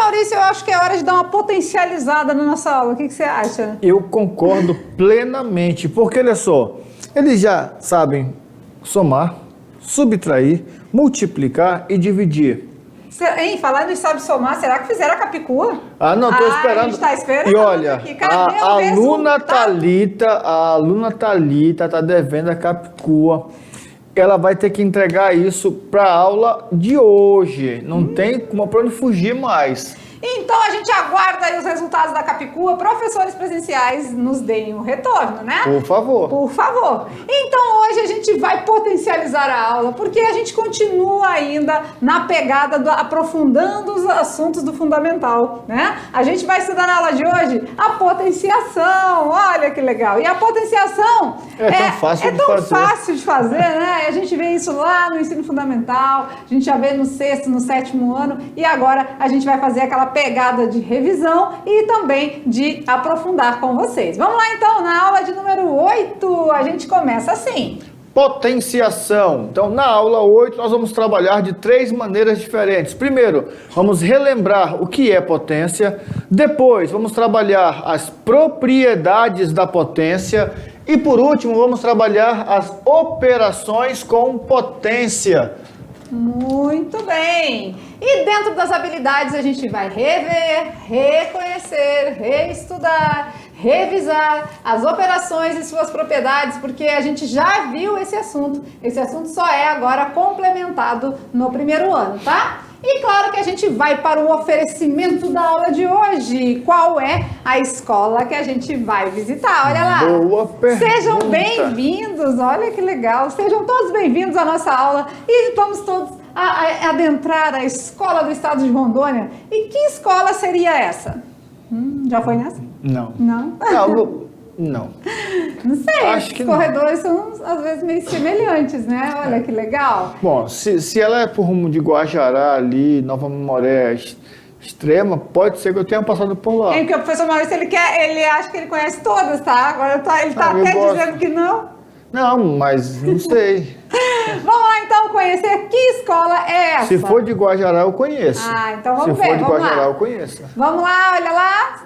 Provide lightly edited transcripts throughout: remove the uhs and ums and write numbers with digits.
Maurício, eu acho que é hora de dar uma potencializada na nossa aula. O que você acha? Eu concordo plenamente, porque olha só, eles já sabem somar, subtrair, multiplicar e dividir. Hein, falando em sabe somar, será que fizeram a Capicua? Ah, não, tô esperando. A gente tá esperando. E olha, aqui. Cadê a o aluna Thalita tá devendo a Capicua. Ela vai ter que entregar isso para a aula de hoje. Não tem como para onde fugir mais. Então a gente aguarda aí os resultados da Capicua. Professores presenciais nos deem um retorno, né? Por favor. Por favor. Então hoje a gente vai potencializar a aula, porque a gente continua ainda na pegada do aprofundando os assuntos do fundamental, né? A gente vai estudar na aula de hoje a potenciação. Olha que legal. E a potenciação é tão fácil de fazer, né? A gente vê isso lá no ensino fundamental, a gente já vê no 6º, no 7º ano, e agora a gente vai fazer aquela pegada de revisão e também de aprofundar com vocês. Vamos lá então, na aula de número 8, a gente começa assim. Potenciação. Então, na aula 8, nós vamos trabalhar de 3 maneiras diferentes. Primeiro, vamos relembrar o que é potência. Depois, vamos trabalhar as propriedades da potência. E, por último, vamos trabalhar as operações com potência. Muito bem! E dentro das habilidades a gente vai rever, reconhecer, reestudar, revisar as operações e suas propriedades, porque a gente já viu esse assunto. Esse assunto só é agora complementado no primeiro ano, tá? E claro que a gente vai para o oferecimento da aula de hoje. Qual é a escola que a gente vai visitar? Olha lá. Boa pergunta. Sejam bem-vindos. Olha que legal. Sejam todos bem-vindos à nossa aula e vamos todos adentrar a escola do estado de Rondônia. E que escola seria essa? Já foi nessa? Não. Não? Não. Não sei, Acho os que corredores são às vezes meio semelhantes, né? Olha que legal. Bom, se ela é por rumo de Guajará ali, Nova Memoré Extrema, pode ser que eu tenha passado por lá. É porque o professor Maurício, ele acha que ele conhece todas, tá? Agora ele tá até dizendo que não. Não, mas não sei. Vamos lá então conhecer que escola é essa. Se for de Guajará, eu conheço. Ah, então vamos ver. Se for de Guajará, eu conheço. Vamos lá, olha lá.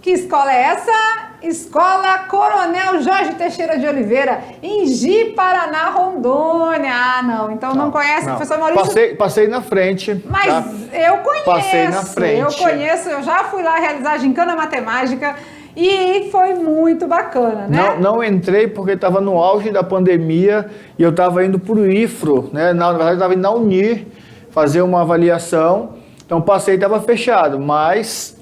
Que escola é essa? Escola Coronel Jorge Teixeira de Oliveira, em Ji, Paraná, Rondônia. Ah, não. Então não conhece o professor Maurício? Passei na frente. Mas tá? Eu conheço. Passei na frente. Eu conheço, eu já fui lá realizar a gincana matemática e foi muito bacana, né? Não entrei porque estava no auge da pandemia e eu estava indo para o IFRO, né? Na verdade, eu estava indo na Unir fazer uma avaliação. Então passei e estava fechado, mas...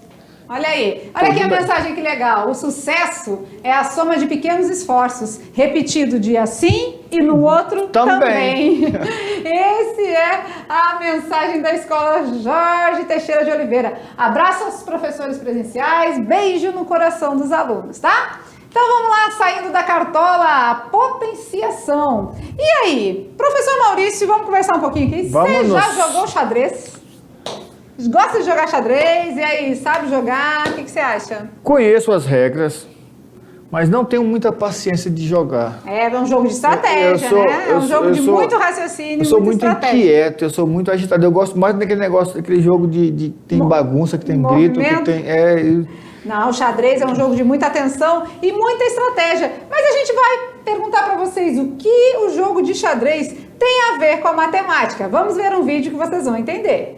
Olha aí, olha aqui a mensagem que legal. O sucesso é a soma de pequenos esforços, repetido dia sim e no outro também. Esse é a mensagem da Escola Jorge Teixeira de Oliveira. Abraço aos professores presenciais, beijo no coração dos alunos, tá? Então vamos lá, saindo da cartola, a potenciação. E aí, professor Maurício, vamos conversar um pouquinho aqui? Você já jogou xadrez? Gosta de jogar xadrez? E aí, sabe jogar? O que você acha? Conheço as regras, mas não tenho muita paciência de jogar. É um jogo de estratégia, né? É um jogo de muito raciocínio. Eu sou muito inquieto, eu sou muito agitado. Eu gosto mais daquele negócio, daquele jogo que tem bagunça, que tem grito, que tem... Não, o xadrez é um jogo de muita atenção e muita estratégia. Mas a gente vai perguntar para vocês o que o jogo de xadrez tem a ver com a matemática. Vamos ver um vídeo que vocês vão entender.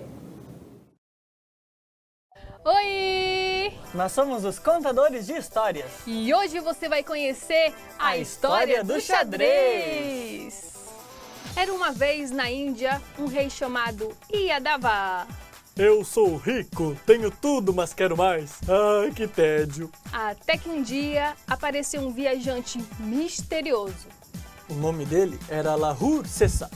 Oi! Nós somos os contadores de histórias. E hoje você vai conhecer a história do xadrez. Era uma vez na Índia um rei chamado Yadava. Eu sou rico, tenho tudo, mas quero mais. Ai, que tédio. Até que um dia apareceu um viajante misterioso. O nome dele era Lahur Sessa.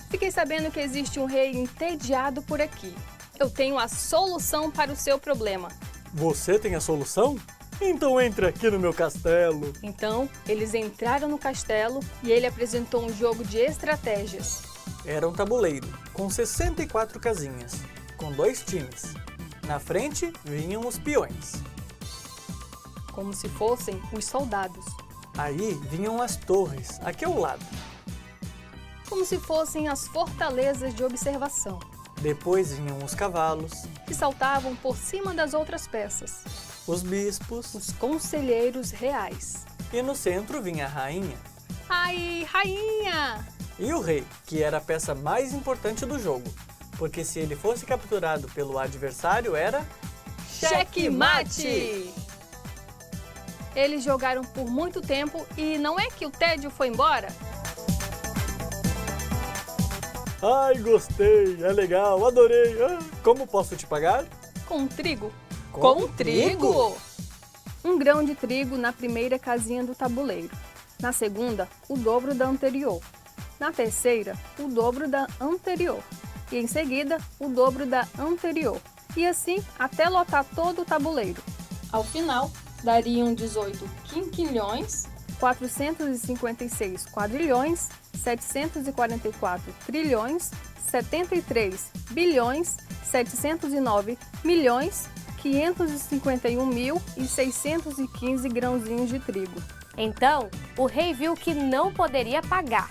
Fiquei sabendo que existe um rei entediado por aqui. Eu tenho a solução para o seu problema. Você tem a solução? Então entre aqui no meu castelo. Então, eles entraram no castelo e ele apresentou um jogo de estratégias. Era um tabuleiro com 64 casinhas, com 2 times. Na frente vinham os peões. Como se fossem os soldados. Aí vinham as torres, aqui ao lado. Como se fossem as fortalezas de observação. Depois vinham os cavalos, que saltavam por cima das outras peças, os bispos, os conselheiros reais. e no centro vinha a rainha. Ai, rainha! E o rei, que era a peça mais importante do jogo, porque se ele fosse capturado pelo adversário era Checkmate! Eles jogaram por muito tempo e não é que o tédio foi embora? Ai, gostei, é legal, adorei. Como posso te pagar? Com trigo. Com trigo? Um grão de trigo na primeira casinha do tabuleiro. Na segunda, o dobro da anterior. Na terceira, o dobro da anterior. E em seguida, o dobro da anterior. E assim até lotar todo o tabuleiro. Ao final, dariam 18 quinquilhões, 456 quadrilhões, 744 trilhões, 73 bilhões, 709 milhões, 551.615 grãozinhos de trigo. Então, o rei viu que não poderia pagar.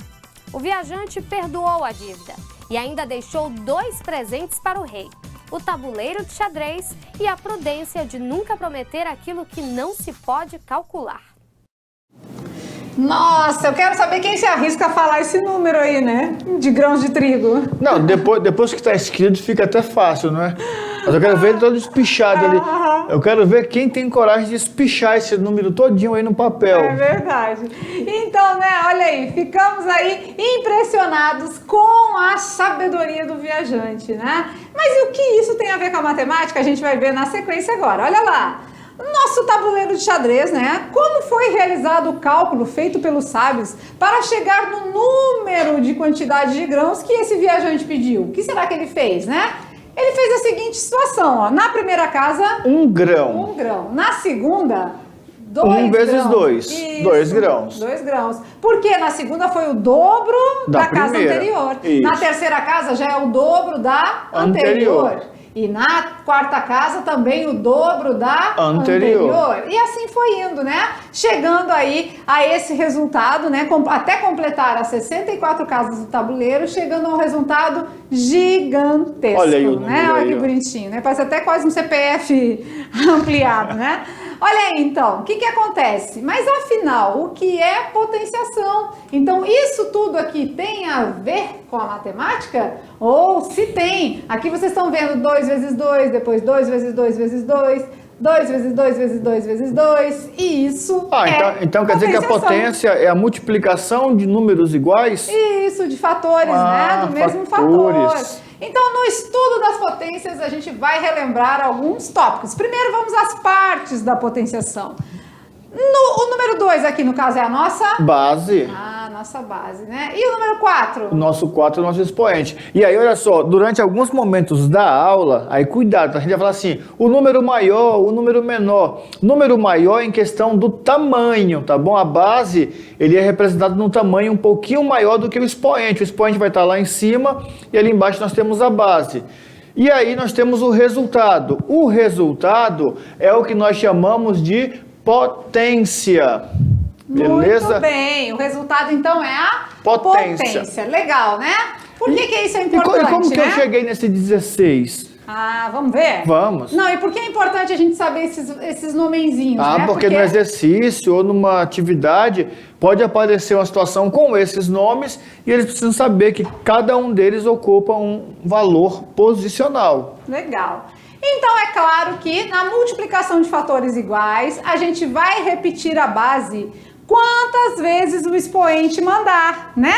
O viajante perdoou a dívida e ainda deixou 2 presentes para o rei: o tabuleiro de xadrez e a prudência de nunca prometer aquilo que não se pode calcular. Nossa, eu quero saber quem se arrisca a falar esse número aí, né? De grãos de trigo. Não, depois que está escrito fica até fácil, não é? Mas eu quero ver ele todo espichado ali. Eu quero ver quem tem coragem de espichar esse número todinho aí no papel. É verdade. Então, né, olha aí, ficamos aí impressionados com a sabedoria do viajante, né? Mas e o que isso tem a ver com a matemática? A gente vai ver na sequência agora. Olha lá. Nosso tabuleiro de xadrez, né? Como foi realizado o cálculo feito pelos sábios para chegar no número de quantidade de grãos que esse viajante pediu? O que será que ele fez, né? Ele fez a seguinte situação, ó. Na primeira casa, 1 grão. 1 grão. Na segunda, 2 1 vezes grãos. 2. Isso, 2 grãos. 2 grãos. Porque na segunda foi o dobro da casa primeira. anterior. Isso. Na terceira casa já é o dobro da anterior. E na quarta casa também o dobro da anterior. E assim foi indo, né? Chegando aí a esse resultado, né? Até completar as 64 casas do tabuleiro, chegando a um resultado gigantesco. Olha aí o né? número Olha aí, que ó. bonitinho, né? Parece até quase um CPF ampliado, né? Olha aí, então, o que acontece? Mas afinal, o que é potenciação? Então, isso tudo aqui tem a ver com a matemática? Ou se tem? Aqui vocês estão vendo 2 vezes 2, depois 2 vezes 2 vezes 2, 2 vezes 2 vezes 2 vezes 2, e isso então quer dizer que a potência é a multiplicação de números iguais? Isso, de fatores, né? Do mesmo fatores. fator. Então, no estudo das potências, a gente vai relembrar alguns tópicos. Primeiro, vamos às partes da potenciação. O número 2 aqui, no caso, é a nossa... Base. Nossa base, né? E o número 4? O nosso 4 é o nosso expoente. E aí, olha só, durante alguns momentos da aula, aí cuidado, a gente vai falar assim, o número maior, o número menor. Número maior em questão do tamanho, tá bom? A base, ele é representado num tamanho um pouquinho maior do que o expoente. O expoente vai estar lá em cima e ali embaixo nós temos a base. E aí nós temos o resultado. O resultado é o que nós chamamos de potência. Beleza? Muito bem. O resultado, então, é a potência. Legal, né? Por que isso é importante, E como que né? eu cheguei nesse 16? Vamos ver? Vamos. Não, e por que é importante a gente saber esses nomenzinhos, né? Porque no exercício ou numa atividade pode aparecer uma situação com esses nomes e eles precisam saber que cada um deles ocupa um valor posicional. Legal. Então, é claro que na multiplicação de fatores iguais, a gente vai repetir a base quantas vezes o expoente mandar, né?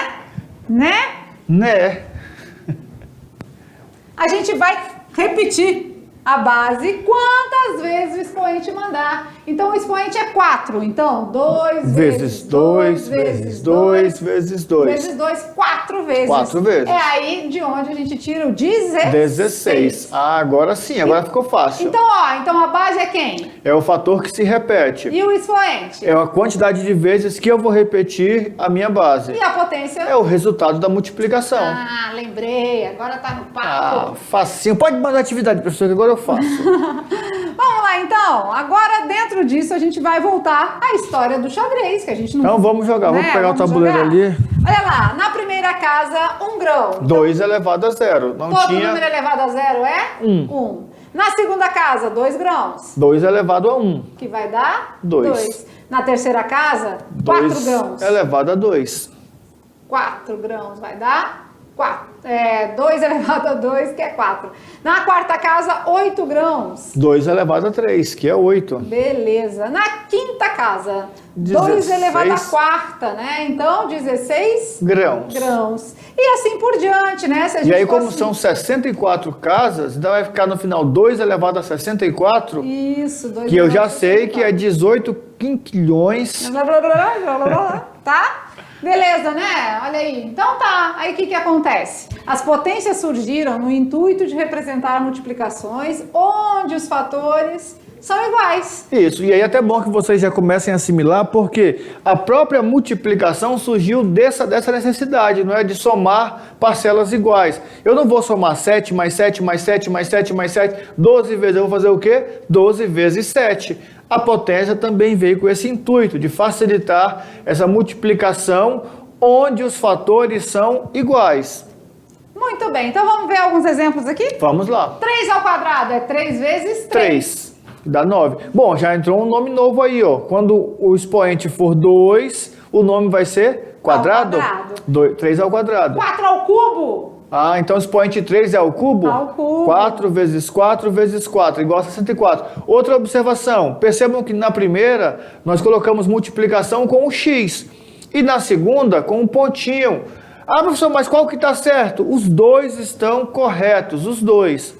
A gente vai repetir a base quantas vezes o expoente mandar. Então, o expoente é 4. Então, 2 vezes 2, vezes 2, vezes 2. Vezes 2, 4 vezes. 4 vezes. É aí de onde a gente tira o 16. 16. Agora sim, agora ficou fácil. Então, então a base é quem? É o fator que se repete. E o expoente? É a quantidade de vezes que eu vou repetir a minha base. E a potência? É o resultado da multiplicação. Lembrei. Agora tá no papo. Facinho. Pode mandar atividade, professor, que agora eu faço. Vamos lá então? Agora, dentro disso, a gente vai voltar à história do xadrez, que a gente não... Então, vamos jogar. Vamos pegar o tabuleiro ali. Olha lá, na primeira casa, 1 grão. 2 elevado a 0. Não Todo tinha... número elevado a 0 é? 1. Na segunda casa, 2 grãos. 2 elevado a 1. Que vai dar? 2. Na terceira casa, 4 2 grãos. elevado a 2. 4 grãos vai dar 4. 2 elevado a 2, que é 4. Na quarta casa, 8 grãos. 2 elevado a 3, que é 8. Beleza. Na quinta casa, 2 16 elevado a quarta, né? Então, 16 grãos. E assim por diante, né? Se a E gente aí, como fosse... são 64 casas, então vai ficar no final 2 elevado a 64, Isso, 2 que eu já elevado a sei que é 64. 18 quinquilhões. Tá? Beleza, né? Olha aí. Então tá. Aí o que acontece? As potências surgiram no intuito de representar multiplicações onde os fatores são iguais. Isso, e aí até bom que vocês já comecem a assimilar, porque a própria multiplicação surgiu dessa necessidade, não é? De somar parcelas iguais. Eu não vou somar 7 mais 7 mais 7 mais 7 mais 7, 12 vezes. Eu vou fazer o quê? 12 vezes 7. A potência também veio com esse intuito de facilitar essa multiplicação onde os fatores são iguais. Muito bem. Então vamos ver alguns exemplos aqui? Vamos lá. 3 ao quadrado é 3 vezes 3. 3 dá 9. Bom, já entrou um nome novo aí, ó. Quando o expoente for 2, o nome vai ser quadrado? 3 ao quadrado. 4 ao cubo? Ah, então o expoente 3 é o cubo? Ao cubo. 4 vezes 4 vezes 4, igual a 64. Outra observação, percebam que na primeira nós colocamos multiplicação com o x e na segunda com um pontinho. Ah, professor, mas qual que está certo? Os dois estão corretos, os dois.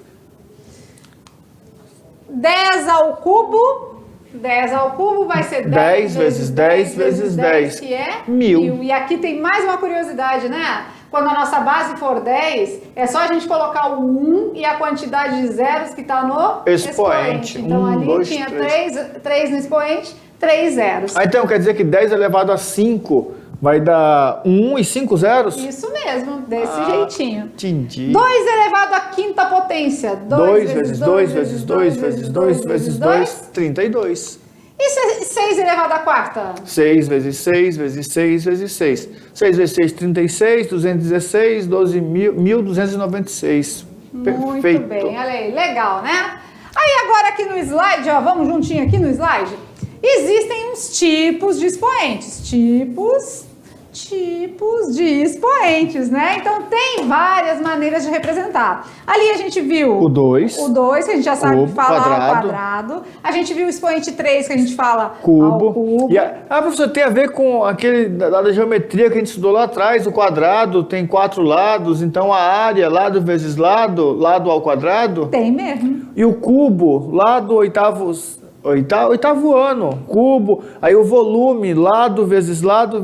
10 ao cubo. 10 ao cubo vai ser 10 vezes 10 vezes 10, que é 1000. E aqui tem mais uma curiosidade, né? Quando a nossa base for 10, é só a gente colocar o 1 e a quantidade de zeros que está no expoente. Então ali 2, tinha 3. 3 no expoente, 3 zeros. Ah, então quer dizer que 10 elevado a 5 vai dar 1 e 5 zeros? Isso mesmo, desse jeitinho. Entendi. 2 elevado à quinta potência. 2 vezes 2 vezes 2 vezes 2 vezes 2, 32. E 6 elevado à quarta? 6 vezes 6 vezes 6 vezes 6. 6 vezes 6, 36, 216, 12.296. Muito Perfeito. bem, olha aí, legal, né? Aí agora aqui no slide, ó, vamos juntinho aqui no slide. Existem uns tipos de expoentes. Tipos de expoentes, né? Então tem várias maneiras de representar. Ali a gente viu O 2. o 2, que a gente já sabe falar quadrado. ao quadrado. A gente viu o expoente 3, que a gente fala Cubo. ao cubo. E professor, tem a ver com aquele da geometria que a gente estudou lá atrás. O quadrado tem 4 lados, então a área, lado vezes lado, lado ao quadrado. Tem mesmo. E o cubo, lá do oitavo ano, cubo, aí o volume, lado vezes lado,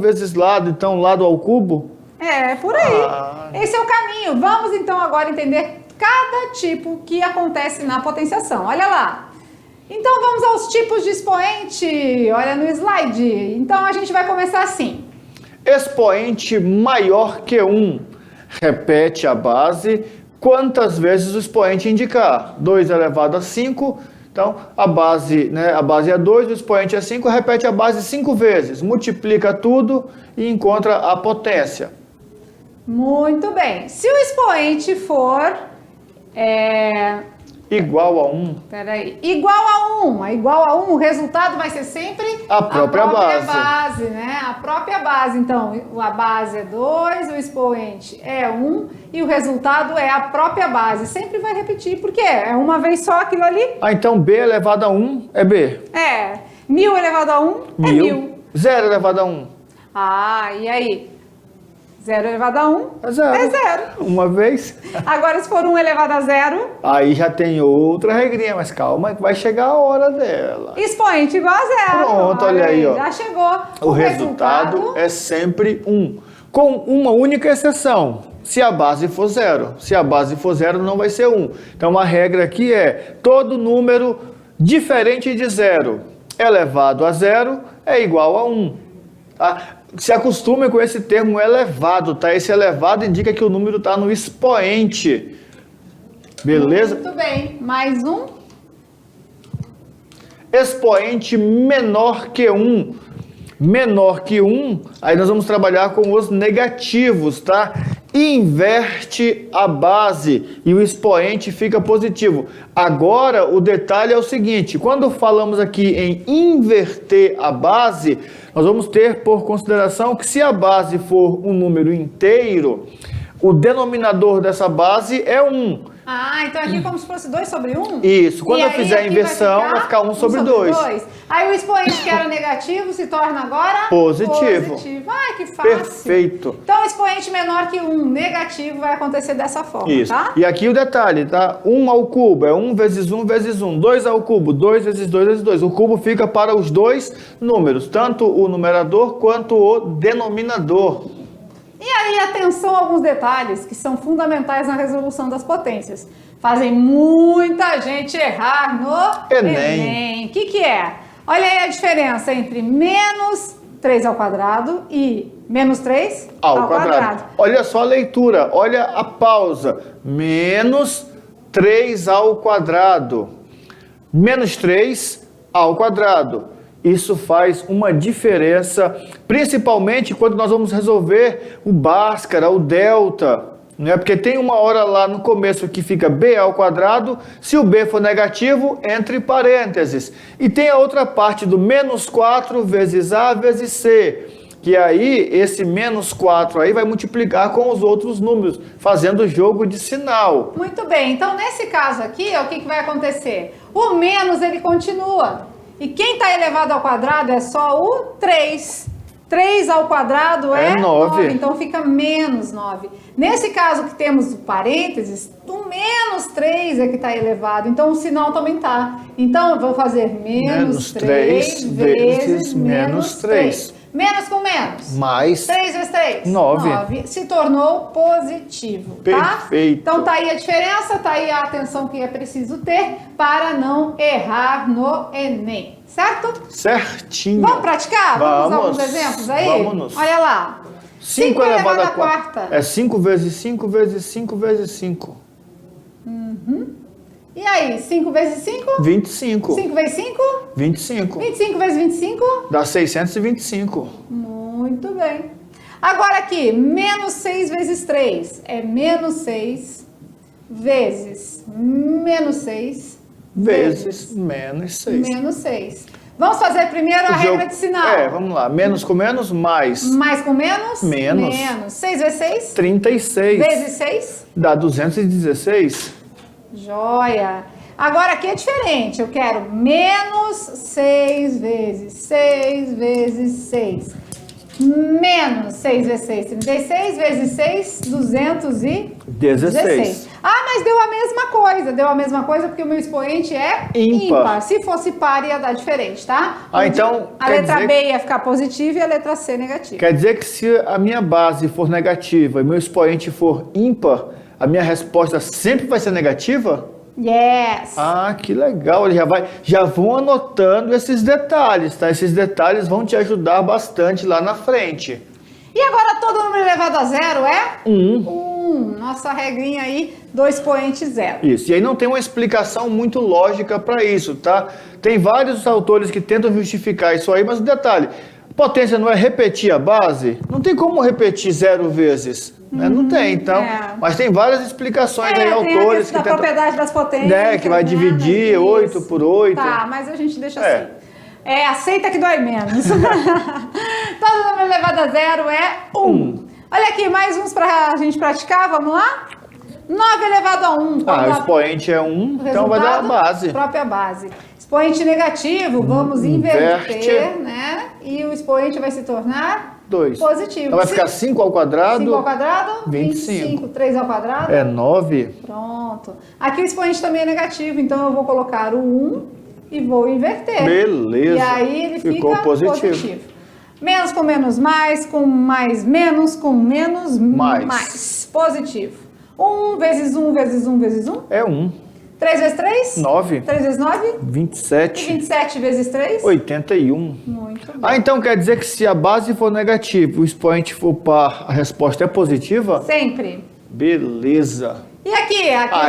então lado ao cubo. É, por aí. Esse é o caminho. Vamos então agora entender cada tipo que acontece na potenciação. Olha lá. Então vamos aos tipos de expoente. Olha no slide. Então a gente vai começar assim. Expoente maior que 1. Repete a base quantas vezes o expoente indicar. 2 elevado a 5. Então, a base é 2, o expoente é 5, repete a base 5 vezes, multiplica tudo e encontra a potência. Muito bem. Se o expoente for... Igual a 1. Peraí. Igual a 1, o resultado vai ser sempre A própria base, né? A própria base. Então, a base é 2, o expoente é 1 e o resultado é a própria base. Sempre vai repetir, porque é uma vez só aquilo ali. Ah, então B elevado a 1 é B. 1000 elevado a 1 é 1000. 0 elevado a 1. Ah, e aí? 0 elevado a 1 é 0. é 0. Uma vez. Agora, se for 1 elevado a 0... Aí já tem outra regrinha, mas calma que vai chegar a hora dela. Expoente igual a 0. Pronto, olha aí, ó. Já chegou. O resultado é sempre 1. Com uma única exceção. Se a base for 0. Se a base for 0, não vai ser 1. Então, a regra aqui é todo número diferente de 0 elevado a 0 é igual a 1. Tá? Se acostume com esse termo elevado, tá? Esse elevado indica que o número está no expoente. Beleza? Muito bem. Mais um. expoente menor que 1. Menor que 1, aí nós vamos trabalhar com os negativos, tá? Inverte a base e o expoente fica positivo. Agora, o detalhe é o seguinte, quando falamos aqui em inverter a base, nós vamos ter por consideração que se a base for um número inteiro, o denominador dessa base é 1. Ah, então aqui como se fosse 2 sobre 1? Isso, quando eu fizer a inversão, vai ficar 1 sobre 2. Aí o expoente que era negativo se torna agora positivo. Ah, que fácil. Perfeito. Então, expoente menor que 1, negativo, vai acontecer dessa forma, isso. Tá? E aqui o detalhe, tá? 1 ao cubo é 1 vezes 1 vezes 1. 2 ao cubo, 2 vezes 2 vezes 2. O cubo fica para os dois números, tanto o numerador quanto o denominador. E aí, atenção a alguns detalhes que são fundamentais na resolução das potências. Fazem muita gente errar no Enem. O que é? Olha aí a diferença entre menos 3 ao quadrado e menos 3 ao quadrado. Olha só a leitura, olha a pausa. Menos 3 ao quadrado. Menos 3 ao quadrado. Isso faz uma diferença, principalmente quando nós vamos resolver o Bhaskara, o delta, né? Porque tem uma hora lá no começo que fica b ao quadrado, se o b for negativo, entre parênteses. E tem a outra parte do menos 4 vezes a vezes c, que aí esse menos 4 aí vai multiplicar com os outros números, fazendo jogo de sinal. Muito bem, então nesse caso aqui, o que vai acontecer? O menos ele continua. E quem está elevado ao quadrado é só o 3. 3 ao quadrado é 9, então fica menos 9. Nesse caso que temos parênteses, o menos 3 é que está elevado, então o sinal também está. Então eu vou fazer menos 3 vezes menos 3. Menos com menos. Mais. 3 vezes 3. 9. Se tornou positivo, tá? Perfeito. Então tá aí a diferença, tá aí a atenção que é preciso ter para não errar no Enem, certo? Certinho. Vamos praticar? Vamos alguns exemplos aí? Vamos. Olha lá. 5 elevado à quarta. É 5 vezes 5 vezes 5 vezes 5. E aí, 5 vezes 5? 25. 5 vezes 5? 25. 25 vezes 25? Dá 625. Muito bem. Agora aqui, menos 6 vezes 3 é menos 6 vezes menos 6 vezes menos 6. Menos 6. Vamos fazer primeiro a regra de sinal. Vamos lá. Menos com menos, mais. Mais com menos? Menos. 6 vezes 6? 36. Vezes 6? Dá 216. Joia! Agora aqui é diferente, eu quero menos 6 vezes 6 vezes 6. Menos 6 vezes 6, 36 vezes 6, 216. Ah, mas deu a mesma coisa porque o meu expoente é ímpar. Se fosse par ia dar diferente, tá? Então a letra B ia ficar positiva e a letra C negativa. Quer dizer que se a minha base for negativa e meu expoente for ímpar, a minha resposta sempre vai ser negativa? Yes! Ah, que legal! Já vão anotando esses detalhes, tá? Esses detalhes vão te ajudar bastante lá na frente. E agora todo número elevado a zero é? 1. Nossa regrinha aí do expoente zero. Isso, e aí não tem uma explicação muito lógica para isso, tá? Tem vários autores que tentam justificar isso aí, mas o detalhe, potência não é repetir a base? Não tem como repetir 0 vezes, né? Não tem, então. Mas tem várias explicações aí, autores que tentam... propriedade das potências. Né, que vai dividir 8 por 8. Tá, mas a gente deixa assim. Aceita que dói menos. Todo número elevado a zero é 1. Olha aqui, mais uns pra gente praticar, vamos lá? 9 elevado a 1. O expoente é 1, então vai dar a base. Própria base. Expoente negativo, vamos inverter, né? E o expoente vai se tornar 2. Positivo. Então vai ficar 5 ao quadrado. 5 ao quadrado, 25. 3 ao quadrado. É 9. Pronto. Aqui o expoente também é negativo, então eu vou colocar o 1 e vou inverter. Beleza. E aí ele ficou fica positivo. Menos com menos mais, com mais menos, com menos mais. Mais. Positivo. 1 vezes 1 vezes 1 vezes 1? É 1. 3 vezes 3? 9. 3 vezes 9? 27. E 27 vezes 3? 81. Muito bem. Então quer dizer que se a base for negativa, o expoente for par, a resposta é positiva? Sempre. Beleza. E aqui?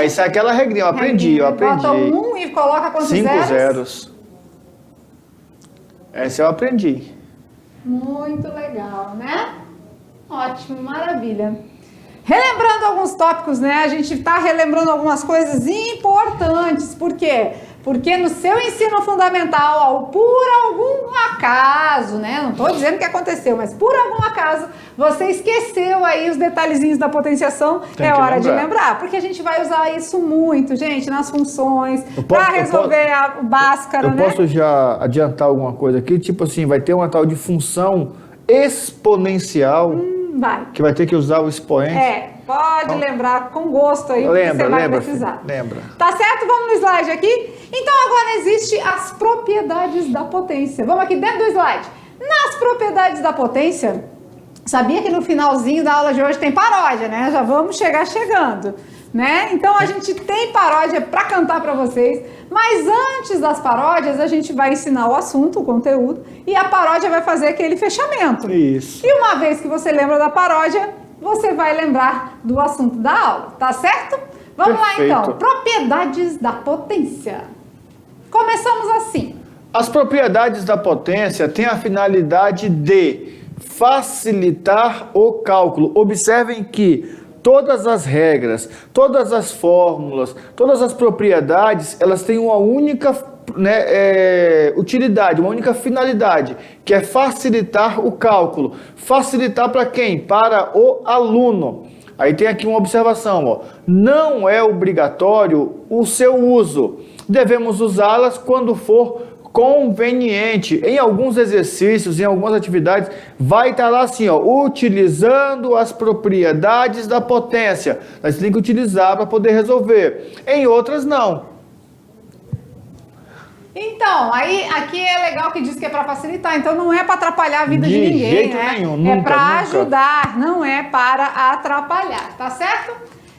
Isso é aquela regrinha, eu aprendi. Bota 1 e coloca quantos 5 zeros? zeros. Essa eu aprendi. Muito legal, né? Ótimo, maravilha. Relembrando alguns tópicos, né? A gente está relembrando algumas coisas importantes. Por quê? Porque no seu ensino fundamental, por algum acaso, né? Não estou dizendo que aconteceu, mas por algum acaso, você esqueceu aí os detalhezinhos da potenciação. É hora de lembrar, porque a gente vai usar isso muito, gente, nas funções, para resolver o Bhaskara, né? Eu posso já adiantar alguma coisa aqui? Tipo assim, vai ter uma tal de função exponencial. Vai. Que vai ter que usar o expoente. Pode lembrar com gosto aí, porque você vai precisar. Lembra. Tá certo? Vamos no slide aqui? Então agora existe as propriedades da potência. Vamos aqui dentro do slide. Nas propriedades da potência, sabia que no finalzinho da aula de hoje tem paródia, né? Já vamos chegando, né? Então a gente tem paródia para cantar para vocês, mas antes das paródias a gente vai ensinar o assunto, o conteúdo, e a paródia vai fazer aquele fechamento. Isso. E uma vez que você lembra da paródia, você vai lembrar do assunto da aula, tá certo? Vamos Perfeito. lá então, propriedades da potência. Começamos assim. As propriedades da potência têm a finalidade de facilitar o cálculo. Observem que todas as regras, todas as fórmulas, todas as propriedades, elas têm uma única utilidade, uma única finalidade, que é facilitar o cálculo. Facilitar para quem? Para o aluno. Aí tem aqui uma observação, ó. Não é obrigatório o seu uso. Devemos usá-las quando for conveniente. Em alguns exercícios, em algumas atividades, vai estar lá assim, ó, utilizando as propriedades da potência. Nós temos que utilizar para poder resolver. Em outras, não. Então, aí aqui é legal que diz que é para facilitar, então não é para atrapalhar a vida de ninguém, jeito né? nenhum, nunca, é para nunca. ajudar, não é para atrapalhar, tá certo?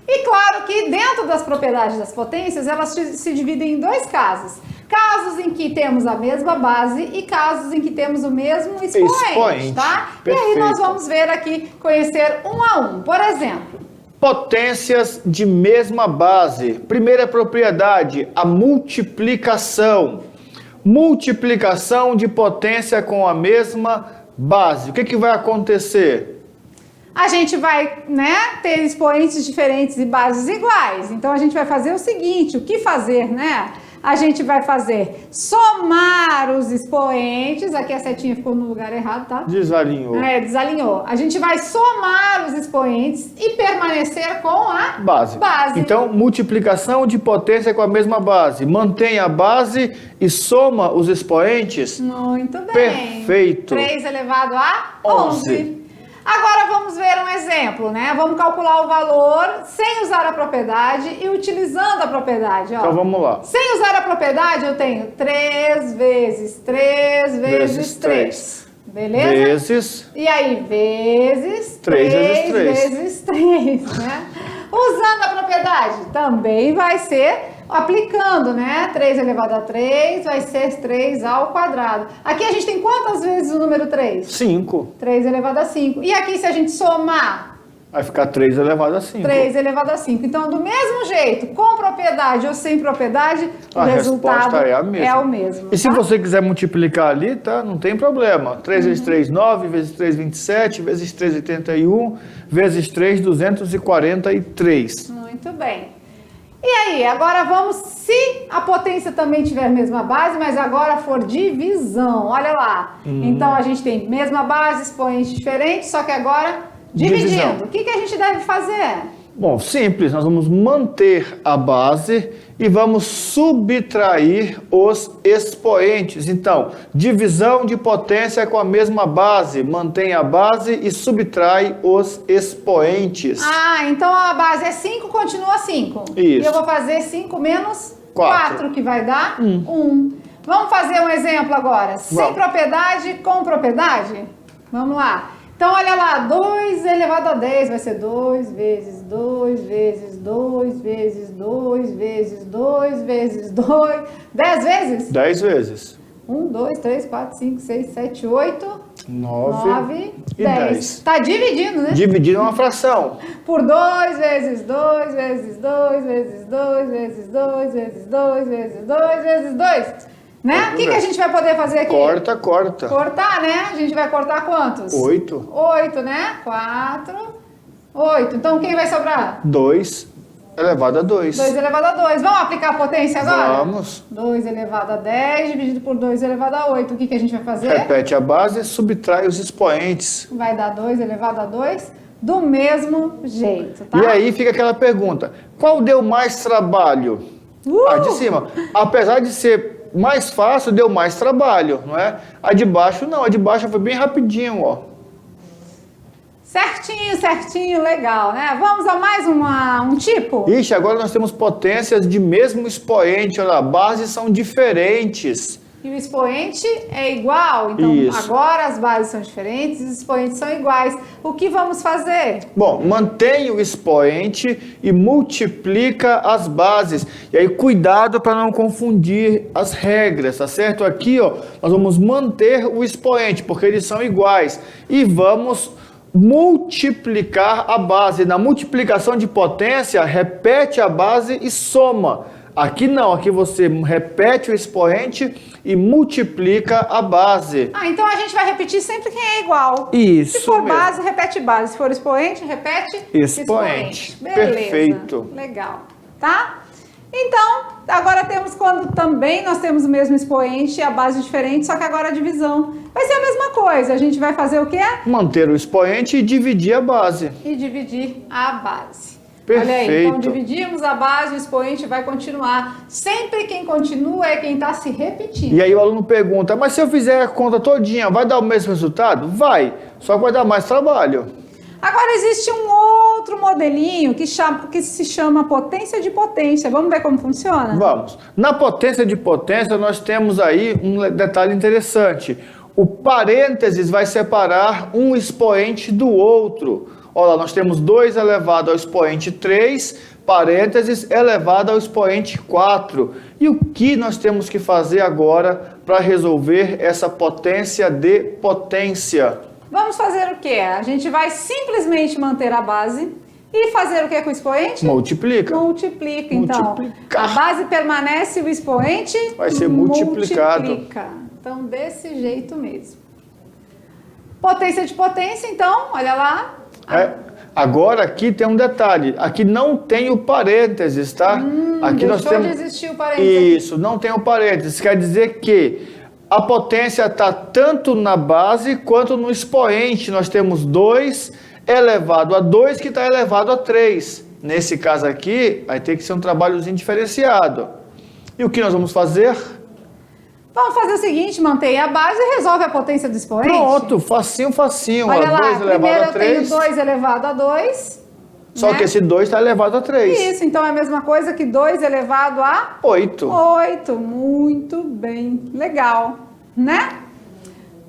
E claro que dentro das propriedades das potências, elas se dividem em dois casos. Casos em que temos a mesma base e casos em que temos o mesmo expoente, tá? Perfeito. E aí nós vamos ver aqui, conhecer um a um. Por exemplo, potências de mesma base. Primeira propriedade, a multiplicação. Multiplicação de potência com a mesma base. O que vai acontecer? a gente vai, né, ter expoentes diferentes e bases iguais. Então a gente vai fazer o seguinte, o que fazer, né? A gente vai fazer somar os expoentes, aqui a setinha ficou no lugar errado, tá? Desalinhou. Desalinhou. A gente vai somar os expoentes e permanecer com a base. Então, multiplicação de potência com a mesma base. Mantém a base e soma os expoentes. Muito bem. Perfeito. 3 elevado a 11. Agora vamos ver um exemplo, né? Vamos calcular o valor sem usar a propriedade e utilizando a propriedade. Ó. Então vamos lá. Sem usar a propriedade eu tenho 3 vezes 3 vezes 3. Beleza? Vezes. E aí, vezes 3 vezes 3, né? Usando a propriedade também vai ser aplicando, né? 3 elevado a 3 vai ser 3 ao quadrado. Aqui a gente tem quantas vezes o número 3? 5. 3 elevado a 5. E aqui se a gente somar? Vai ficar 3 elevado a 5. 3 elevado a 5. Então, do mesmo jeito, com propriedade ou sem propriedade, a o resultado é a mesma. é o mesmo. E se você quiser multiplicar ali, tá? Não tem problema. 3 vezes 3, 9, vezes 3, 27, vezes 3, 81, vezes 3, 243. Muito bem. E aí, agora vamos, se a potência também tiver a mesma base, mas agora for divisão, olha lá. Então, a gente tem mesma base, expoente diferente, só que agora dividindo. Divisão. O que a gente deve fazer? Bom, simples, nós vamos manter a base e vamos subtrair os expoentes. Então, divisão de potência com a mesma base, mantém a base e subtrai os expoentes. Ah, então a base é 5, continua 5. Isso. E eu vou fazer 5 menos 4, que vai dar 1. Vamos fazer um exemplo agora, sem propriedade, com propriedade? Vamos lá. Então, olha lá, 2 elevado a 10 vai ser 2 vezes 2 vezes 2 vezes 2 vezes 2 vezes 2. 10 vezes? 10 vezes. 1, 2, 3, 4, 5, 6, 7, 8, 9 e 10. Está dividindo, né? Dividindo é uma fração. Por 2 vezes 2 vezes 2 vezes 2 vezes 2 vezes 2 vezes 2 vezes 2. Né? O que a gente vai poder fazer aqui? Corta. Cortar, né? A gente vai cortar quantos? 8. 8, né? 4, 8. Então, quem vai sobrar? 2 elevado a 2. 2 elevado a 2. Vamos aplicar a potência agora? Vamos. 2 elevado a 10 dividido por 2 elevado a 8. O que a gente vai fazer? Repete a base e subtrai os expoentes. Vai dar 2 elevado a 2 do mesmo jeito, tá? E aí fica aquela pergunta, qual deu mais trabalho? A de cima. Apesar de ser mais fácil, deu mais trabalho, não é? A de baixo não, a de baixo foi bem rapidinho, ó. Certinho, legal, né? Vamos a mais um tipo? Ixi, agora nós temos potências de mesmo expoente, olha lá, bases são diferentes. E o expoente é igual, então Isso. agora as bases são diferentes, os expoentes são iguais. O que vamos fazer? Bom, mantém o expoente e multiplica as bases. E aí, cuidado para não confundir as regras, tá certo? Aqui, ó, nós vamos manter o expoente, porque eles são iguais. E vamos multiplicar a base. Na multiplicação de potência, repete a base e soma. Aqui não, aqui você repete o expoente e multiplica a base. Ah, então a gente vai repetir sempre quem é igual. Isso Se for mesmo. base, repete base. Se for expoente, repete Expoente. Beleza. Perfeito. Legal, tá? Então, agora temos quando também nós temos o mesmo expoente e a base diferente, só que agora a divisão. Vai ser a mesma coisa, a gente vai fazer o quê? Manter o expoente e dividir a base. E dividir a base. Perfeito. Olha aí, então dividimos a base, o expoente vai continuar. Sempre quem continua é quem está se repetindo. E aí o aluno pergunta, mas se eu fizer a conta todinha, vai dar o mesmo resultado? Vai, só que vai dar mais trabalho. Agora existe um outro modelinho que se chama potência de potência. Vamos ver como funciona? Vamos. Na potência de potência, nós temos aí um detalhe interessante. O parênteses vai separar um expoente do outro. Olha lá, nós temos 2 elevado ao expoente 3, parênteses, elevado ao expoente 4. E o que nós temos que fazer agora para resolver essa potência de potência? Vamos fazer o quê? A gente vai simplesmente manter a base e fazer o que com o expoente? Multiplica. Multiplica, então. Multiplicar. A base permanece e o expoente Vai ser multiplicado. multiplica. Então, desse jeito mesmo. Potência de potência, então, olha lá. Agora aqui tem um detalhe, aqui não tem o parênteses, tá? Aqui nós temos... de existir o parênteses. Isso, não tem o parênteses, quer dizer que a potência está tanto na base quanto no expoente. Nós temos 2 elevado a 2 que está elevado a 3. Nesse caso aqui, vai ter que ser um trabalhozinho diferenciado. E o que nós vamos fazer? Vamos fazer o seguinte, mantém a base e resolve a potência do expoente. Pronto, facinho. Olha lá, 2 elevado primeiro a eu tenho 3. 2 elevado a 2. Só que esse 2 está elevado a 3. Isso, então é a mesma coisa que 2 elevado a 8. 8. Muito bem, legal, né?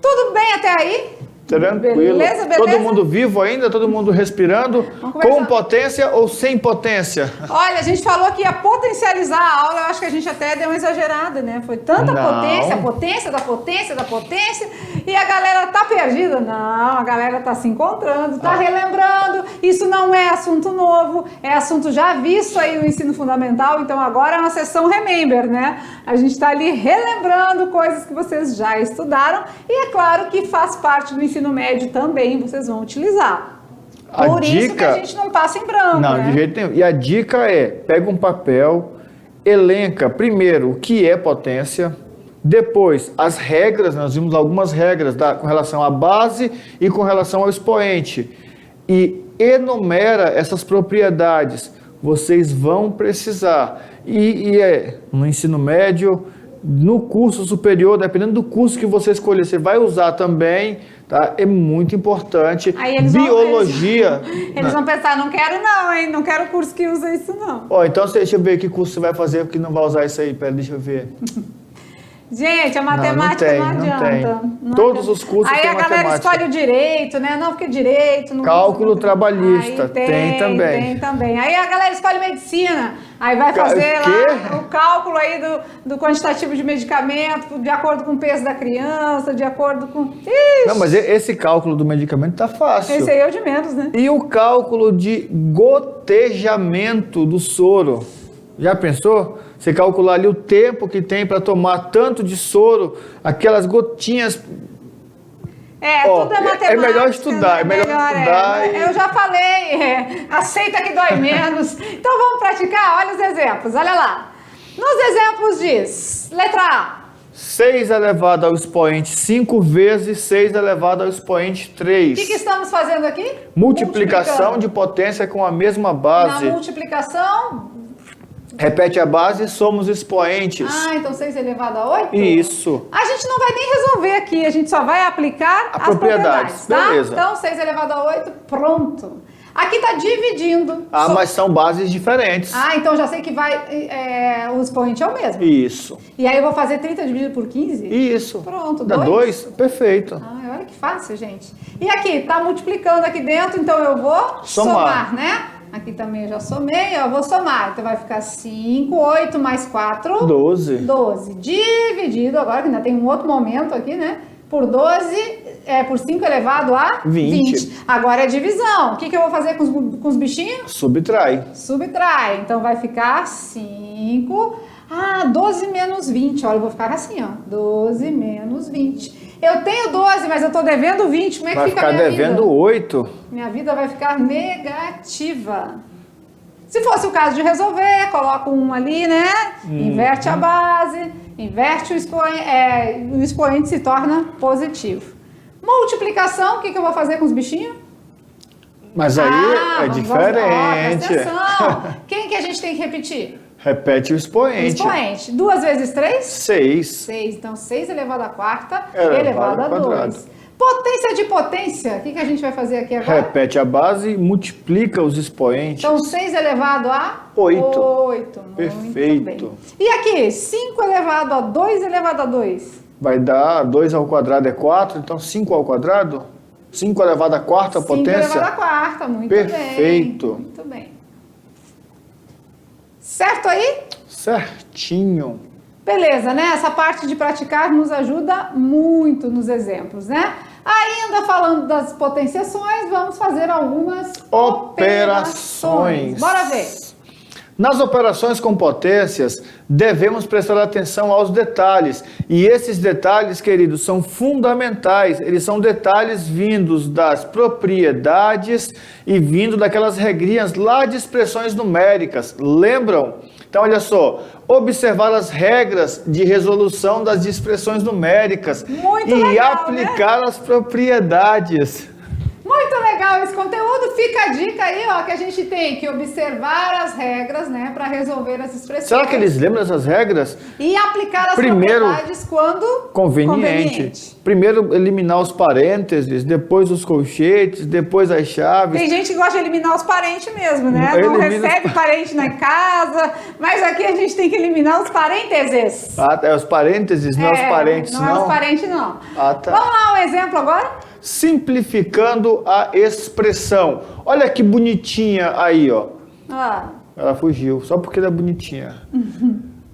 Tudo bem até aí? Tranquilo. Beleza? Todo mundo vivo ainda? Todo mundo respirando? Com potência ou sem potência? Olha, a gente falou que ia potencializar a aula, eu acho que a gente até deu uma exagerada, né? Foi tanta potência, potência da potência, e a galera tá perdida. Não, a galera tá se encontrando, tá relembrando. Isso não é assunto novo, é assunto já visto aí no ensino fundamental, então agora é uma sessão Remember, né? A gente tá ali relembrando coisas que vocês já estudaram, e é claro que faz parte do ensino médio também, vocês vão utilizar. Por isso que a gente não passa em branco, não, né? De jeito nenhum. E a dica é, pega um papel, elenca primeiro o que é potência, depois as regras, nós vimos algumas regras com relação à base e com relação ao expoente. E enumera essas propriedades. Vocês vão precisar. No ensino médio, no curso superior, dependendo do curso que você escolher, você vai usar também, tá? É muito importante. Aí eles Biologia. Eles vão pensar, não quero não, hein? Não quero curso que usa isso não. Então deixa eu ver que curso você vai fazer que não vai usar isso aí. Pera, deixa eu ver. Gente, a matemática não adianta. Não Todos os cursos aí têm a galera matemática. escolhe o direito, né? Não, porque direito... Não Cálculo trabalhista, aí tem também. Tem também. Aí a galera escolhe medicina, aí vai fazer lá o cálculo aí do quantitativo de medicamento, de acordo com o peso da criança, de acordo com... Ixi, não, mas esse cálculo do medicamento tá fácil. esse aí é o de menos, né? E o cálculo de gotejamento do soro? Já pensou? Você calcular ali o tempo que tem para tomar tanto de soro, aquelas gotinhas. Tudo é matemática. É melhor estudar, é melhor estudar. Eu já falei, aceita que dói menos. Então vamos praticar? Olha os exemplos, olha lá. Nos exemplos diz, letra A. 6 elevado ao expoente 5 vezes 6 elevado ao expoente 3. O que estamos fazendo aqui? Multiplicação de potência com a mesma base. Na multiplicação... Repete a base e somos expoentes. Então 6 elevado a 8? Isso. A gente não vai nem resolver aqui, a gente só vai aplicar as propriedades, tá? Beleza. Então 6 elevado a 8, pronto. Aqui está dividindo. Mas são bases diferentes. Então já sei que o expoente é o mesmo. Isso. E aí eu vou fazer 30 dividido por 15? Isso. Pronto, dá 2? Perfeito. Olha que fácil, gente. E aqui, tá multiplicando aqui dentro, então eu vou somar, né? Aqui também eu já somei, eu vou somar. Então vai ficar 5, 8 mais 4... 12. 12. Dividido, agora que ainda tem um outro momento aqui, né? Por 12, por 5 elevado a 20. Agora é divisão. O que eu vou fazer com os bichinhos? Subtrai. Subtrai. Então vai ficar 5... 12 menos 20. Olha, eu vou ficar assim, ó. 12 menos 20. Eu tenho 12, mas eu tô devendo 20. Como é que fica a minha vida? Vai ficar devendo 8. Minha vida vai ficar negativa. Se fosse o caso de resolver, coloca um ali, né? Inverte a base, inverte o expoente se torna positivo. Multiplicação, o que eu vou fazer com os bichinhos? Mas aí é diferente. Presta atenção. Quem que a gente tem que repetir? Repete o expoente. 2 vezes 3? 6. 6. Então, 6 elevado a quarta elevado a 2. Potência de potência. O que a gente vai fazer aqui agora? Repete a base e multiplica os expoentes. Então, 6 elevado a 8. Perfeito. Bem. E aqui, 5 elevado a 2 elevado a 2? Vai dar 2 ao quadrado é 4, então 5 ao quadrado? 5 elevado a quarta potência? 5 elevado a quarta, muito Perfeito. bem. Muito bem. Certo aí? Certinho. Beleza, né? Essa parte de praticar nos ajuda muito nos exemplos, né? Ainda falando das potenciações, vamos fazer algumas operações. Bora ver. Nas operações com potências, devemos prestar atenção aos detalhes. E esses detalhes, queridos, são fundamentais. Eles são detalhes vindos das propriedades e vindo daquelas regrinhas lá de expressões numéricas. Lembram? Então, olha só. Observar as regras de resolução das expressões numéricas. Muito e legal, aplicar né? as propriedades. Muito legal esse conteúdo. Fica a dica aí, ó, que a gente tem que observar as regras, né, para resolver as expressões. Será que eles lembram dessas regras? E aplicar as propriedades quando conveniente. Primeiro eliminar os parênteses, depois os colchetes, depois as chaves. Tem gente que gosta de eliminar os parentes mesmo, né? Não recebe parente na casa, mas aqui a gente tem que eliminar os parênteses. Os parênteses, não os parentes, não? Não é os parentes, não. Tá. Vamos lá, um exemplo agora? Simplificando a expressão. Olha que bonitinha aí, ó. Ela fugiu, só porque ela é bonitinha.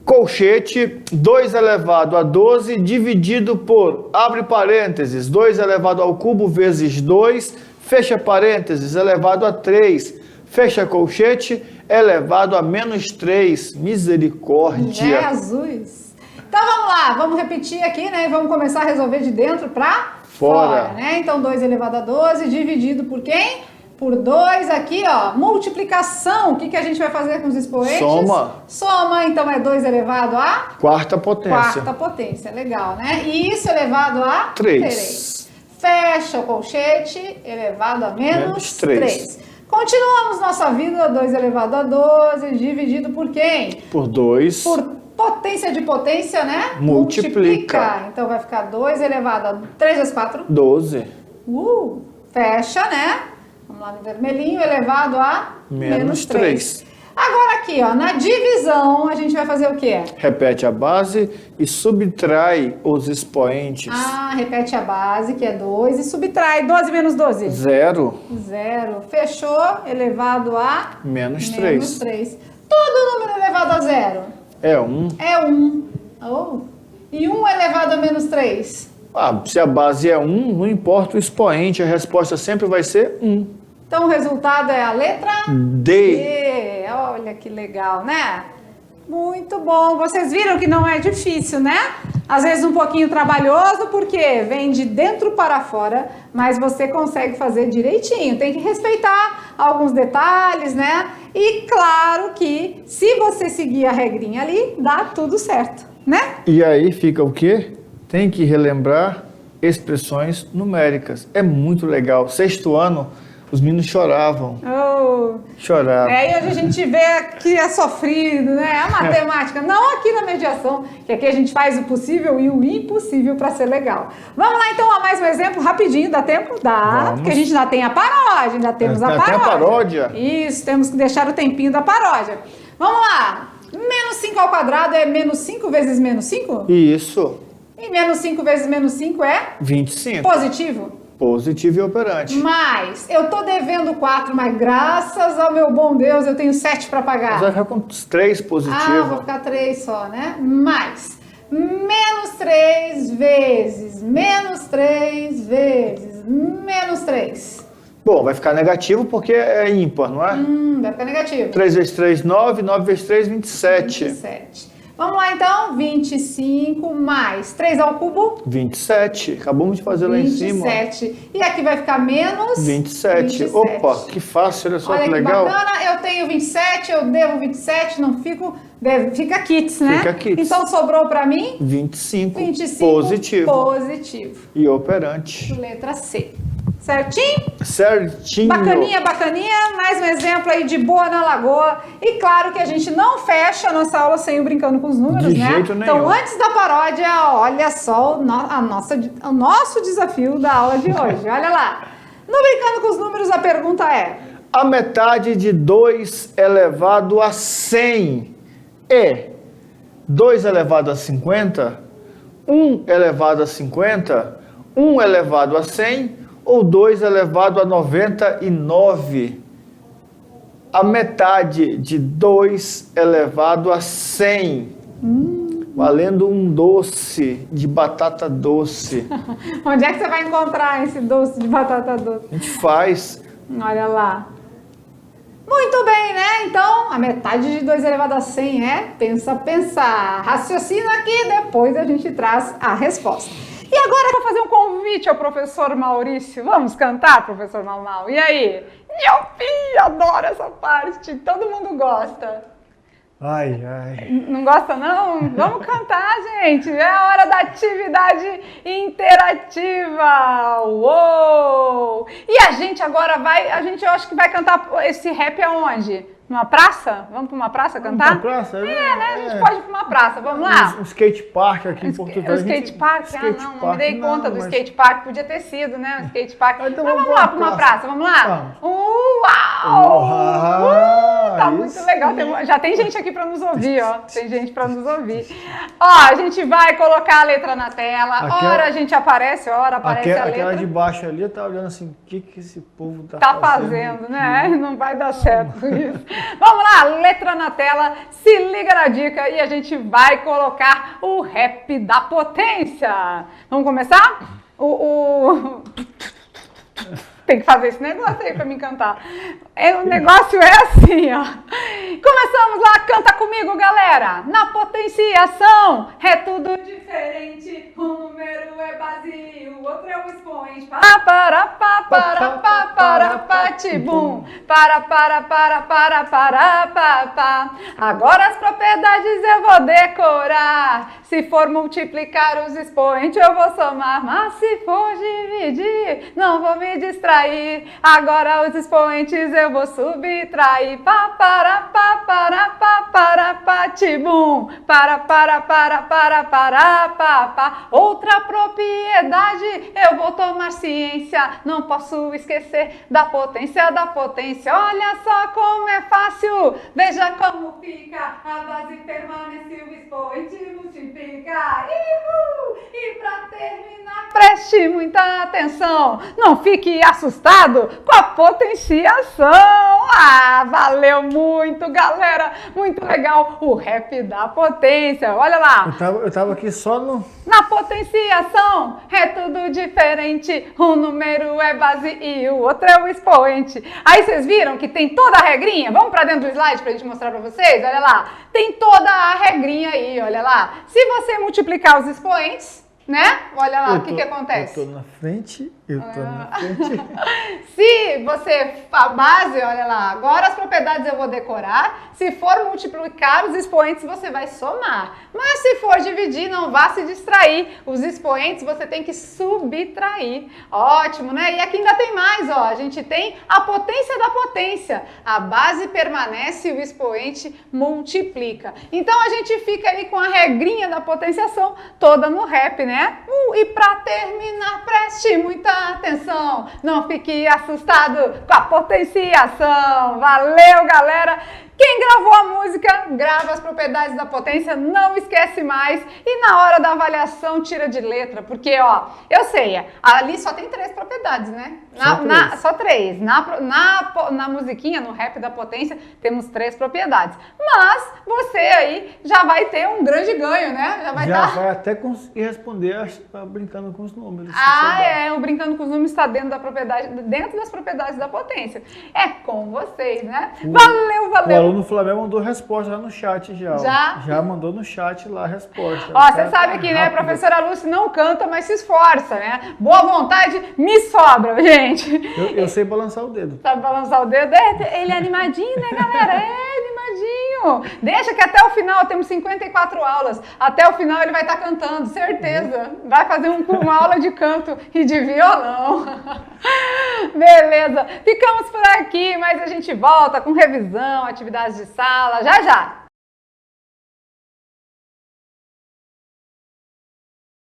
Colchete, 2 elevado a 12 dividido por, abre parênteses, 2 elevado ao cubo vezes 2, fecha parênteses, elevado a 3, fecha colchete, elevado a menos 3. Misericórdia. Jesus. Então vamos lá, vamos repetir aqui, né? E vamos começar a resolver de dentro para fora, né? Então 2 elevado a 12 dividido por quem? Por 2 aqui, ó. Multiplicação. O que a gente vai fazer com os expoentes? Soma. Então é 2 elevado a? Quarta potência. Quarta potência. Legal, né? E isso elevado a? 3. Fecha o colchete. Elevado a menos 3. Continuamos nossa vida. 2 elevado a 12 dividido por quem? Por 2. Por potência de potência, né? Multiplica. Então vai ficar 2 elevado a 3 vezes 4. 12. Fecha, né? Vamos lá no vermelhinho, elevado a menos 3. Agora aqui, ó, na divisão, a gente vai fazer o quê? Repete a base e subtrai os expoentes. Repete a base, que é 2, e subtrai 12 menos 12. 0. Fechou, elevado a menos 3. Todo número elevado a 0. É 1. É 1. E 1 elevado a menos 3. Se a base é 1, não importa o expoente, a resposta sempre vai ser 1. Então o resultado é a letra D. Olha que legal, né? Muito bom. Vocês viram que não é difícil, né? Às vezes um pouquinho trabalhoso, porque vem de dentro para fora, mas você consegue fazer direitinho. Tem que respeitar alguns detalhes, né? E claro que se você seguir a regrinha ali, dá tudo certo, né? E aí fica o quê? Tem que relembrar expressões numéricas. É muito legal. 6º ano, os meninos choravam. Choravam. E a gente vê que é sofrido, né? A matemática, não aqui na mediação, que aqui a gente faz o possível e o impossível para ser legal. Vamos lá então a mais um exemplo rapidinho, dá tempo? Dá, Vamos. porque a gente ainda tem a paródia, ainda temos a paródia. Tem a paródia? Isso, temos que deixar o tempinho da paródia. Vamos lá, menos 5 ao quadrado é menos 5 vezes menos 5? Isso. E menos 5 vezes menos 5 é? 25. Positivo? Positivo e operante. Mas eu tô devendo 4, mas graças ao meu bom Deus eu tenho 7 para pagar. Você vai ficar com 3 positivos. Vou ficar 3 só, né? Mais menos 3 vezes menos 3 vezes menos 3. Bom, vai ficar negativo porque é ímpar, não é? Vai ficar negativo. 3 vezes 3, 9. 9 vezes 3, 27. 27. Vamos lá então, 25 mais 3 ao cubo. 27. Acabamos de fazer lá em cima. 27. E aqui vai ficar menos 27. Opa, que fácil, olha só olha que que legal. bacana, eu tenho 27, eu devo 27, não fico, fica kits, né? Fica kits. Então sobrou para mim 25. 25 Positivo. positivo. E operante. Letra C. Certinho? Certinho. Bacaninha, bacaninha. Mais um exemplo aí de boa na lagoa. E claro que a gente não fecha a nossa aula sem o Brincando com os Números, De né? jeito nenhum. Então, antes da paródia, olha só o nosso desafio da aula de hoje. Olha lá. No Brincando com os Números, a pergunta é... A metade de 2 elevado a 100 é 2 elevado a 50, 1 elevado a 50, 1 elevado a 100 ou 2 elevado a 99? A metade de 2 elevado a 100, valendo um doce de batata doce. Onde é que você vai encontrar esse doce de batata doce? A gente faz. Olha lá. Muito bem, né? Então, a metade de 2 elevado a 100 é pensar. Raciocina aqui, depois a gente traz a resposta. E agora eu vou fazer um convite ao professor Maurício. Vamos cantar, professor Mau? E aí? Meu filho, adoro essa parte. Todo mundo gosta. Ai, ai. Não gosta, não? Vamos cantar, gente. É a hora da atividade interativa. Uou! E a gente agora eu acho que vai cantar esse rap aonde? Numa praça? Vamos para uma praça cantar? Uma praça? Né? A gente pode ir para uma praça. Vamos lá? Um skate park aqui em Portugal. O skate park? Não me dei conta do skate park. Podia ter sido, né? O skate park. Então mas vamos lá para uma praça. Vamos lá? Uau! Tá muito legal. Já tem gente aqui para nos ouvir, ó. Tem gente para nos ouvir. Ó, a gente vai colocar a letra na tela. Ora a gente aparece, ora aparece a letra. Aquela de baixo ali, eu tava olhando assim, o que esse povo tá fazendo, né? Não vai dar certo isso. Vamos lá, letra na tela, se liga na dica e a gente vai colocar o rap da potência. Vamos começar? Tem que fazer esse negócio aí pra me cantar. O negócio é assim, ó. Começamos lá, canta comigo, galera. Na potenciação é tudo diferente. Um número é vazio, o outro é o expoente. Tibum. Agora as propriedades eu vou decorar. Se for multiplicar os expoentes eu vou somar. Mas se for dividir, não vou me distrair. Agora os expoentes eu vou subtrair. Tibum. Outra propriedade eu vou tomar ciência. Não posso esquecer da potência. Olha só como é fácil. Veja como fica. A base permanece, o expoente multiplica. E pra terminar, preste muita atenção. Não fique assustado com a potenciação. Valeu muito, galera. Muito legal o rap da potência. Olha lá. Eu tava aqui só no... Na potenciação é tudo diferente. Um número é base e o outro é o expoente. Aí vocês viram que tem toda a regrinha? Vamos para dentro do slide pra gente mostrar para vocês? Olha lá. Tem toda a regrinha aí, olha lá. Se você multiplicar os expoentes, né? Olha lá, o que acontece? Eu tô na frente, eu tô na frente. Se você, a base, olha lá, agora as propriedades eu vou decorar. Se for multiplicar os expoentes, você vai somar. Mas se for dividir, não vá se distrair. Os expoentes você tem que subtrair. Ótimo, né? E aqui ainda tem mais, ó. A gente tem a potência da potência. A base permanece e o expoente multiplica. Então a gente fica ali com a regrinha da potenciação toda no rap, né? E para terminar, preste muita atenção, não fique assustado com a potenciação. Valeu, galera! Quem gravou a música, grava as propriedades da potência, não esquece mais. E na hora da avaliação, tira de letra, porque, ó, eu sei, ali só tem 3 propriedades, né? Só três. Na musiquinha, no rap da potência, temos 3 propriedades. Mas você aí já vai ter um grande ganho, né? Vai até conseguir responder brincando com os números. O brincando com os números está dentro das propriedades da potência. É com vocês, né? Valeu! O aluno Flamengo mandou resposta lá no chat já. Já mandou no chat lá a resposta. Ó, você sabe que, né, a professora Lúcia não canta, mas se esforça, né? Boa vontade me sobra, gente. Eu sei balançar o dedo. Sabe balançar o dedo? Ele é animadinho, né, galera? É animadinho. Deixa que até o final, temos 54 aulas. Até o final ele vai estar cantando, certeza. Vai fazer uma aula de canto e de violão. Beleza. Ficamos por aqui, mas a gente volta com revisão, atividades de sala, já já.